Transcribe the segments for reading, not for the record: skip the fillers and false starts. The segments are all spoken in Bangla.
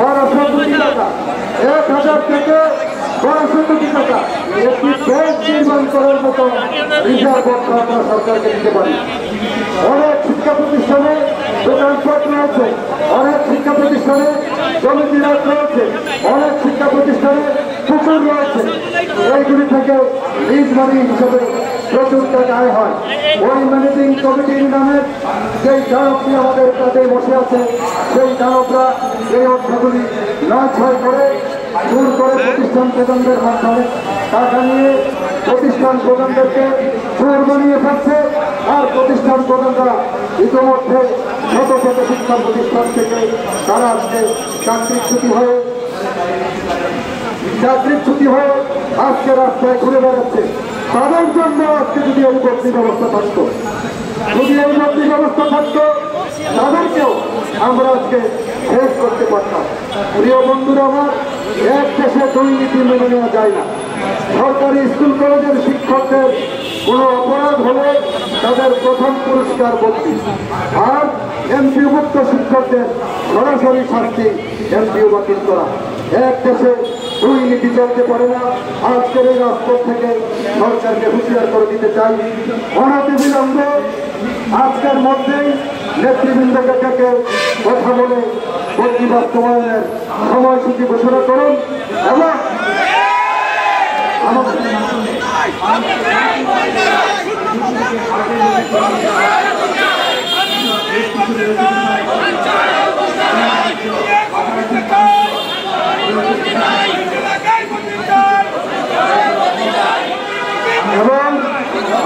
1200 কোটি টাকা, 1000 থেকে 1200 কোটি টাকা একটি ব্যাংক নির্মাণ করার মতো রিজার্ভ অর্থ আমরা সরকারকে দিতে পারি। অনেক শিক্ষা প্রতিষ্ঠানে দোকানপাট রয়েছে, অনেক শিক্ষা প্রতিষ্ঠানে জমিটি রয়েছে, অনেক শিক্ষা প্রতিষ্ঠানে পুকুর রয়েছে। এইগুলি থেকে লিজ মানি হিসেবে প্রচুর টাকা আয় হয়। ওই ম্যানেজিং কমিটির নামে যেই দানবটি আমাদের কাছে বসে আছে, সেই দানবরা এই অর্থগুলি নয় করে দূর করে প্রতিষ্ঠান প্রধানদের মাধ্যমে টাকা নিয়ে প্রতিষ্ঠান প্রধানদেরকে চোর বানিয়ে ফেলছে। আর প্রতিষ্ঠান প্রধানরা ইতিমধ্যে শত শত শিক্ষা প্রতিষ্ঠান থেকে তারা আজকে চাকরিচ্যুতি হয়ে আজকে রাস্তায় ঘুরে বেড়াচ্ছে। তাদের জন্য আজকে যদি এই বদলি ব্যবস্থা থাকতো, তাদেরকেও আমরা আজকে শেষ করতে পারতাম। প্রিয় বন্ধুরা আমার, এক দেশে দুর্নীতি মেনে নেওয়া যায় না। সরকারি স্কুল কলেজের শিক্ষকদের কোনো অপরাধ হলে তাদের প্রথম পুরস্কার বদলি, আর এমপিওভুক্ত শিক্ষকদের সরাসরি শাস্তি এমপিও বাতিল করা। এক দেশে দুর্নীতি চলতে পারে না। আজকের এই রাজপথ থেকে সরকারকে হুঁশিয়ার করে দিতে চাই, অনতিবিলম্বে আজকের মধ্যেই নেতৃবৃন্দকে ডেকে কথা বলে বদলি বাস্তবায়নের সময়সূচি ঘোষণা করুন এবং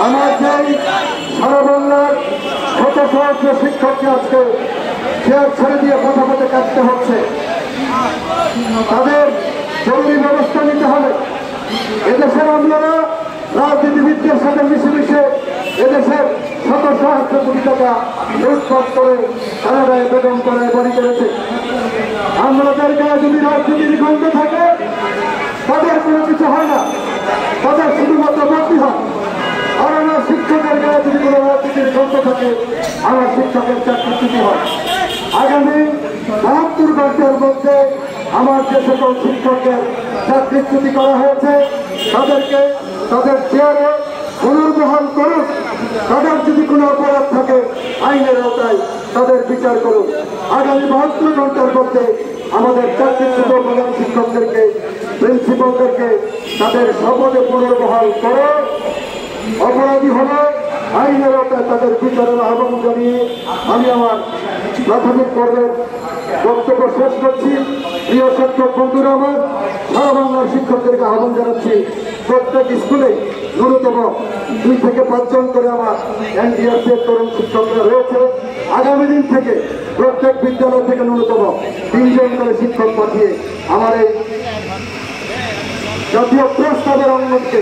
আমার যেই সারা বাংলার শত সহস্র শিক্ষককে আজকে চেয়ার ছেড়ে দিয়ে কথা বলতে কাটতে হচ্ছে, তাদের জরুরি ব্যবস্থা নিতে হবে। এদেশের আমলারা রাজনীতিবিদদের সাথে মিশে এদেশের শত সহস্র কোটি টাকা লুটপাট করে কানাডায় বেগম করায় বাড়ি করেছে। আমলাদের গায়ে যদি রাজনীতির গন্ধ থাকে তাদের কোনো কিছু হয় না, তাদের শুধুমাত্র বদলি হয়। আর আমার শিক্ষকের গায়ে যদি কোনো রাজনীতির গন্ধ থাকে, আমার শিক্ষকের চাকরিচ্যুতি হয়। আগামী 72 ঘন্টার মধ্যে আমার যে সকল শিক্ষকের চাকরিচ্যুতি করা হয়েছে তাদেরকে তাদের চেয়ারে পুনর্বহাল করুন। তাদের যদি কোনো অপরাধ থাকে আইনের আওতায় তাদের বিচার করুন। আগামী 72 ঘন্টার মধ্যে আমাদের চাকরিচ্যুত প্রধান শিক্ষকদেরকে, প্রিন্সিপালদেরকে তাদের শপথে পুনর্বহাল করে অপরাধী হলে আইনের আওতায় তাদের বিচারের আহ্বান জানিয়ে আমি আমার প্রাথমিক পর্বের বক্তব্য শেষ করছি। প্রিয় শিক্ষক বন্ধুরা আমার, সারা বাংলার শিক্ষকদেরকে আহ্বান জানাচ্ছি, প্রত্যেক স্কুলে ন্যূনতম 2 থেকে 5 জন করে আমার এনডিআরসি এর তরুণ শিক্ষকরা রয়েছে। আগামী দিন থেকে প্রত্যেক বিদ্যালয় থেকে ন্যূনতম 3 জন করে শিক্ষক পাঠিয়ে আমার এই জাতীয় প্রস্তাবের অঙ্গনকে